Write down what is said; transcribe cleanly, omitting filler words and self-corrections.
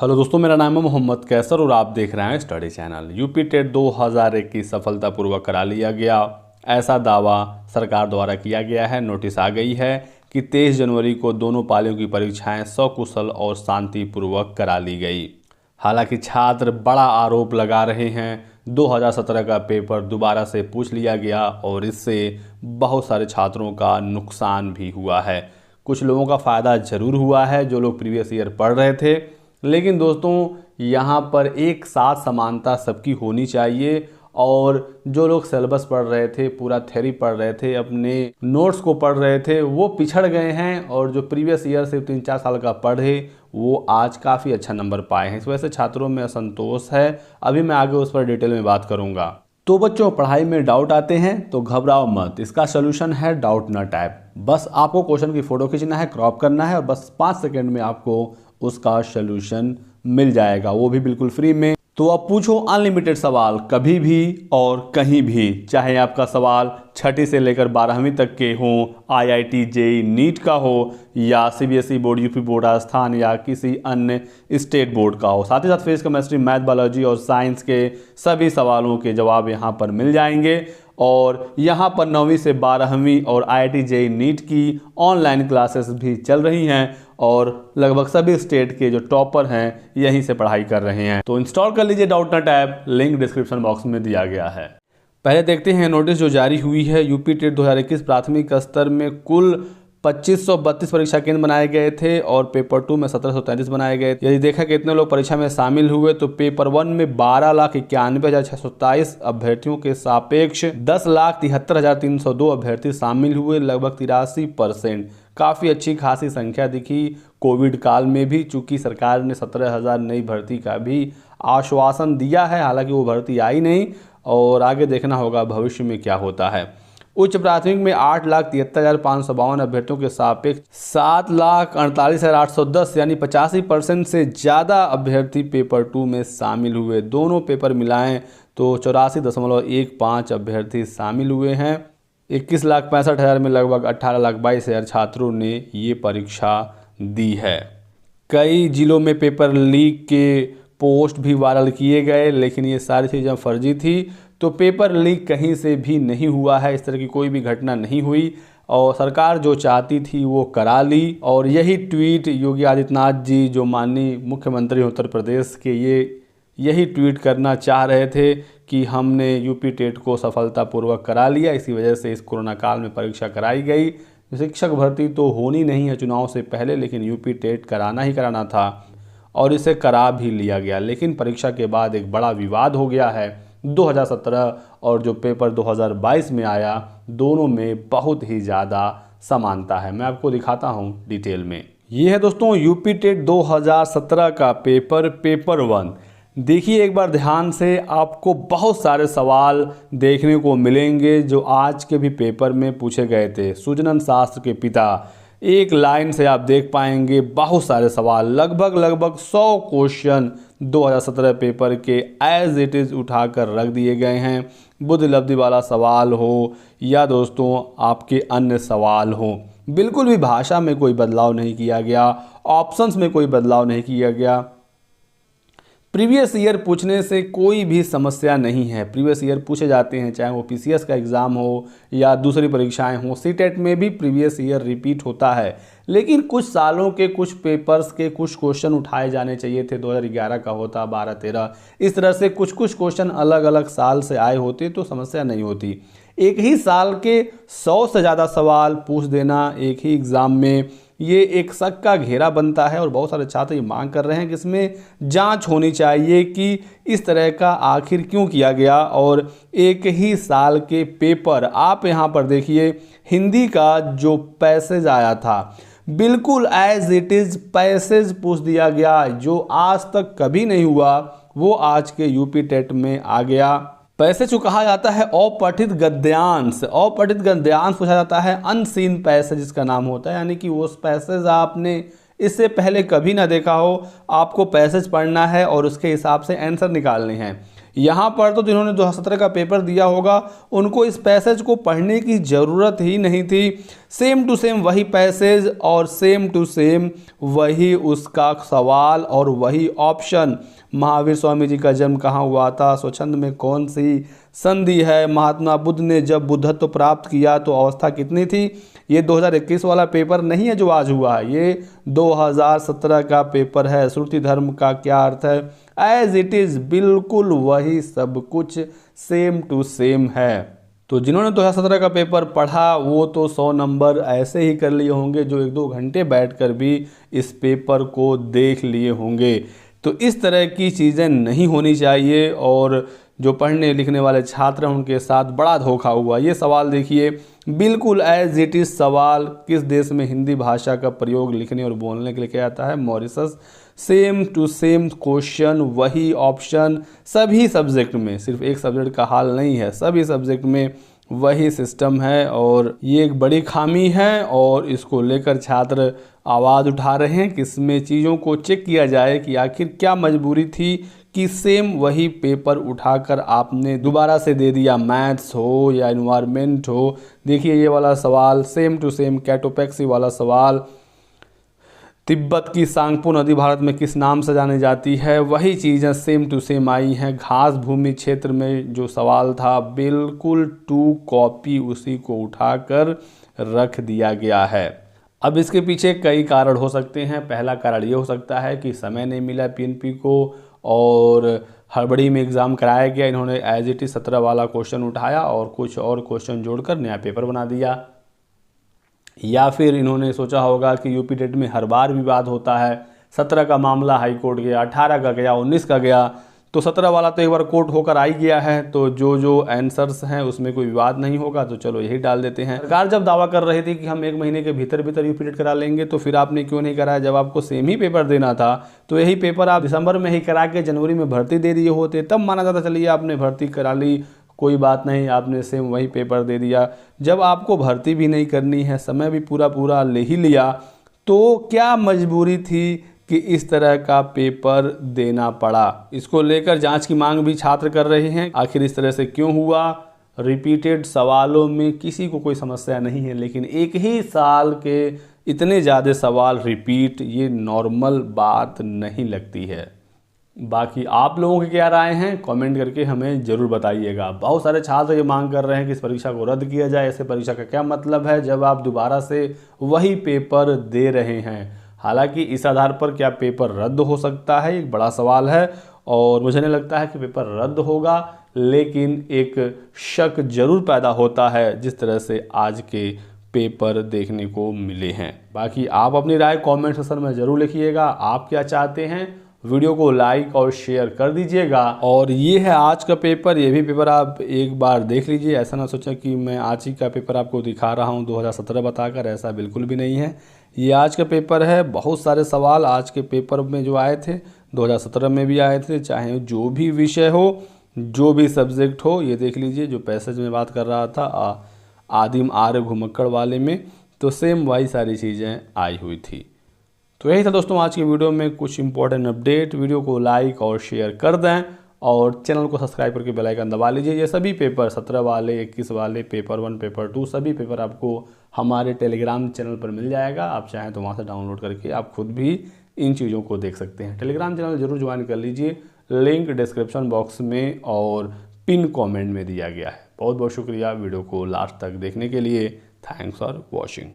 Hello दोस्तों, मेरा नाम है मोहम्मद कैसर और आप देख रहे हैं स्टडी चैनल। यूपी टेट 2021 सफलतापूर्वक करा लिया गया, ऐसा दावा सरकार द्वारा किया गया है। नोटिस आ गई है कि 23 जनवरी को दोनों पालियों की परीक्षाएं सकुशल और शांतिपूर्वक करा ली गई। हालांकि छात्र बड़ा आरोप लगा रहे हैं, 2017 का पेपर दोबारा से पूछ लिया गया और इससे बहुत सारे छात्रों का नुकसान भी हुआ है। कुछ लोगों का फ़ायदा ज़रूर हुआ है जो लोग प्रीवियस ईयर पढ़ रहे थे, लेकिन दोस्तों यहाँ पर एक साथ समानता सबकी होनी चाहिए। और जो लोग सिलेबस पढ़ रहे थे, पूरा थ्योरी पढ़ रहे थे, अपने नोट्स को पढ़ रहे थे, वो पिछड़ गए हैं। और जो प्रीवियस ईयर से 3-4 साल का पढ़े वो आज काफ़ी अच्छा नंबर पाए हैं। इस वजह से छात्रों में असंतोष है। अभी मैं आगे उस पर डिटेल में बात करूँगा। तो बच्चों, पढ़ाई में डाउट आते हैं तो घबराओ मत, इसका सोल्यूशन है डाउट नॉट ऐप। बस आपको क्वेश्चन की फ़ोटो खींचना है, क्रॉप करना है और बस 5 सेकंड में आपको उसका सोल्यूशन मिल जाएगा, वो भी बिल्कुल फ्री में। तो अब पूछो अनलिमिटेड सवाल, कभी भी और कहीं भी। चाहे आपका सवाल 6ठी से लेकर 12वीं तक के हों, IIT JEE नीट का हो या CBSE board, UP board Rajasthan या किसी अन्य स्टेट बोर्ड का हो। साथ ही साथ फिजिक्स, केमिस्ट्री, मैथ, बायोलॉजी और साइंस के सभी सवालों के जवाब यहाँ पर मिल जाएंगे। और यहाँ पर 9वीं से 12वीं और IIT JEE नीट की ऑनलाइन क्लासेस भी चल रही हैं और लगभग सभी स्टेट के जो टॉपर हैं यहीं से पढ़ाई कर रहे हैं। तो इंस्टॉल कर लीजिए doubt not app, link description box में दिया गया है। पहले देखते हैं नोटिस जो जारी हुई है। यूपी टेट 2021 प्राथमिक स्तर में कुल 2532 परीक्षा केंद्र बनाए गए थे और पेपर 2 में 1733 बनाए गए। यदि देखा कि इतने लोग परीक्षा में शामिल हुए तो पेपर 1 में 12,91,627 अभ्यर्थियों के सापेक्ष 10,73,302 अभ्यर्थी शामिल हुए, लगभग 83%। काफ़ी अच्छी खासी संख्या दिखी कोविड काल में भी, चूँकि सरकार ने 17,000 नई भर्ती का भी आश्वासन दिया है। हालांकि वो भर्ती आई नहीं और आगे देखना होगा भविष्य में क्या होता है। उच्च प्राथमिक में 8,73,552 अभ्यर्थियों के सापेक्ष 7,48,810 यानी 85% से ज़्यादा अभ्यर्थी पेपर 2 में शामिल हुए। दोनों पेपर मिलाएं तो 84.15 अभ्यर्थी शामिल हुए हैं। 21,65,000 में लगभग 18,22,000 छात्रों ने ये परीक्षा दी है। कई जिलों में पेपर लीक के पोस्ट भी वायरल किए गए, लेकिन ये सारी चीज़ें फर्जी थी। तो पेपर लीक कहीं से भी नहीं हुआ है, इस तरह की कोई भी घटना नहीं हुई और सरकार जो चाहती थी वो करा ली। और यही ट्वीट योगी आदित्यनाथ जी, जो माननीय मुख्यमंत्री उत्तर प्रदेश के, यही ट्वीट करना चाह रहे थे कि हमने यूपी टेट को सफलतापूर्वक करा लिया, इसी वजह से इस कोरोना काल में परीक्षा कराई गई। शिक्षक भर्ती तो होनी नहीं है चुनाव से पहले, लेकिन यूपी टेट कराना ही कराना था और इसे करा भी लिया गया। लेकिन परीक्षा के बाद एक बड़ा विवाद हो गया है। 2017 और जो पेपर 2022 में आया, दोनों में बहुत ही ज़्यादा समानता है। मैं आपको दिखाता हूँ डिटेल में। ये है दोस्तों यूपी टेट 2017 का पेपर 1। देखिए एक बार ध्यान से, आपको बहुत सारे सवाल देखने को मिलेंगे जो आज के भी पेपर में पूछे गए थे। सुजनन शास्त्र के पिता, एक लाइन से आप देख पाएंगे बहुत सारे सवाल, लगभग 100 क्वेश्चन 2017 पेपर के एज इट इज़ उठाकर रख दिए गए हैं। बुद्ध लब्धि वाला सवाल हो या दोस्तों आपके अन्य सवाल हो, बिल्कुल भी भाषा में कोई बदलाव नहीं किया गया, ऑप्शंस में कोई बदलाव नहीं किया गया। प्रीवियस ईयर पूछने से कोई भी समस्या नहीं है। प्रीवियस ईयर पूछे जाते हैं, चाहे वो PCS का एग्ज़ाम हो या दूसरी परीक्षाएं हो। CTET में भी प्रीवियस ईयर रिपीट होता है, लेकिन कुछ सालों के कुछ पेपर्स के कुछ क्वेश्चन उठाए जाने चाहिए थे। 2011 का होता, 12-13, इस तरह से कुछ क्वेश्चन अलग अलग साल से आए होते तो समस्या नहीं होती। एक ही साल के 100 से ज़्यादा सवाल पूछ देना एक ही एग्ज़ाम में, ये एक शक का घेरा बनता है और बहुत सारे छात्र ये मांग कर रहे हैं कि इसमें जांच होनी चाहिए कि इस तरह का आखिर क्यों किया गया। और एक ही साल के पेपर, आप यहाँ पर देखिए हिंदी का जो पैसेज आया था, बिल्कुल एज इट इज़ पैसेज पूछ दिया गया, जो आज तक कभी नहीं हुआ वो आज के यूपी टेट में आ गया। पैसेज को कहा जाता है अपठित गद्यांश। अपठित गद्यांश पूछा जाता है, अनसीन पैसेज इसका नाम होता है, यानी कि वो पैसेज आपने इससे पहले कभी ना देखा हो, आपको पैसेज पढ़ना है और उसके हिसाब से आंसर निकालने हैं। यहाँ पर तो जिन्होंने 2017 का पेपर दिया होगा उनको इस पैसेज को पढ़ने की ज़रूरत ही नहीं थी। सेम टू सेम वही पैसेज और सेम टू सेम वही उसका सवाल और वही ऑप्शन। महावीर स्वामी जी का जन्म कहाँ हुआ था, स्वच्छंद में कौन सी संधि है, महात्मा बुद्ध ने जब बुद्धत्व प्राप्त किया तो अवस्था कितनी थी। ये 2021 वाला पेपर नहीं है जो आज हुआ है, ये 2017 का पेपर है। श्रुति धर्म का क्या अर्थ है, एज इट इज़, बिल्कुल वही सब कुछ सेम टू सेम है। तो जिन्होंने 2017 का पेपर पढ़ा वो तो 100 नंबर ऐसे ही कर लिए होंगे जो 1-2 घंटे बैठकर भी इस पेपर को देख लिए होंगे। तो इस तरह की चीज़ें नहीं होनी चाहिए और जो पढ़ने लिखने वाले छात्र हैं उनके साथ बड़ा धोखा हुआ। ये सवाल देखिए, बिल्कुल एज इट इज़ सवाल, किस देश में हिंदी भाषा का प्रयोग लिखने और बोलने के लिए किया जाता है, Mauritius. Same to same question, वही ऑप्शन, सभी सब्जेक्ट में, सिर्फ एक सब्जेक्ट का हाल नहीं है, सभी सब्जेक्ट में वही सिस्टम है और ये एक बड़ी खामी है और इसको लेकर छात्र आवाज़ उठा रहे हैं कि इसमें चीज़ों को चेक किया जाए कि आखिर क्या मजबूरी थी कि सेम वही पेपर उठाकर आपने दोबारा से दे दिया। मैथ्स हो या एनवायरनमेंट हो, देखिए ये वाला सवाल सेम टू सेम, कैटोपैक्सी वाला सवाल, तिब्बत की सांगपो नदी भारत में किस नाम से जानी जाती है, वही चीज़ें सेम टू सेम आई हैं। घास भूमि क्षेत्र में जो सवाल था बिल्कुल टू कॉपी उसी को उठाकर रख दिया गया है। अब इसके पीछे कई कारण हो सकते हैं। पहला कारण ये हो सकता है कि समय नहीं मिला पीएनपी को और हड़बड़ी में एग्ज़ाम कराया गया, इन्होंने एज इट इज़ 17 वाला क्वेश्चन उठाया और कुछ और क्वेश्चन जोड़कर नया पेपर बना दिया। या फिर इन्होंने सोचा होगा कि यूपी टेट में हर बार विवाद होता है, 17 का मामला हाई कोर्ट गया, 18 का गया, 19 का गया, तो 17 वाला तो एक बार कोर्ट होकर आ ही गया है, तो जो आंसर्स हैं उसमें कोई विवाद नहीं होगा, तो चलो यही डाल देते हैं। सरकार जब दावा कर रही थी कि हम 1 महीने के भीतर यूपी टेट करा लेंगे, तो फिर आपने क्यों नहीं कराया? जब आपको सेम ही पेपर देना था तो यही पेपर आप दिसंबर में ही करा के जनवरी में भर्ती दे दिए होते, तब माना जाता चलिए आपने भर्ती करा ली, कोई बात नहीं, आपने सेम वही पेपर दे दिया। जब आपको भर्ती भी नहीं करनी है, समय भी पूरा ले ही लिया, तो क्या मजबूरी थी कि इस तरह का पेपर देना पड़ा? इसको लेकर जांच की मांग भी छात्र कर रहे हैं। आखिर इस तरह से क्यों हुआ? रिपीटेड सवालों में किसी को कोई समस्या नहीं है, लेकिन एक ही साल के इतने ज़्यादा सवाल रिपीट, ये नॉर्मल बात नहीं लगती है। बाकी आप लोगों की क्या राय हैं, कमेंट करके हमें ज़रूर बताइएगा। बहुत सारे छात्र ये मांग कर रहे हैं कि इस परीक्षा को रद्द किया जाए। ऐसे परीक्षा का क्या मतलब है जब आप दोबारा से वही पेपर दे रहे हैं? हालांकि इस आधार पर क्या पेपर रद्द हो सकता है, एक बड़ा सवाल है और मुझे नहीं लगता है कि पेपर रद्द होगा, लेकिन एक शक जरूर पैदा होता है जिस तरह से आज के पेपर देखने को मिले हैं। बाकी आप अपनी राय कमेंट सेक्शन में ज़रूर लिखिएगा, आप क्या चाहते हैं। वीडियो को लाइक और शेयर कर दीजिएगा। और ये है आज का पेपर, ये भी पेपर आप एक बार देख लीजिए। ऐसा ना सोचें कि मैं आज ही का पेपर आपको दिखा रहा हूँ 2017 बताकर, ऐसा बिल्कुल भी नहीं है। ये आज का पेपर है। बहुत सारे सवाल आज के पेपर में जो आए थे 2017 में भी आए थे, चाहे जो भी विषय हो, जो भी सब्जेक्ट हो। ये देख लीजिए जो पैसेज में बात कर रहा था आदिम आर्य घुमक्कड़ वाले में, तो सेम वही सारी चीज़ें आई हुई थी। तो यही था दोस्तों आज की वीडियो में कुछ इंपॉर्टेंट अपडेट। वीडियो को लाइक और शेयर कर दें और चैनल को सब्सक्राइब करके बेल आइकन दबा लीजिए। ये सभी पेपर 17 वाले, 21 वाले, पेपर 1, पेपर 2 सभी पेपर आपको हमारे टेलीग्राम चैनल पर मिल जाएगा। आप चाहें तो वहाँ से डाउनलोड करके आप खुद भी इन चीज़ों को देख सकते हैं। टेलीग्राम चैनल जरूर ज्वाइन कर लीजिए, लिंक डिस्क्रिप्शन बॉक्स में और पिन कॉमेंट में दिया गया है। बहुत बहुत शुक्रिया वीडियो को लास्ट तक देखने के लिए। Thanks for watching.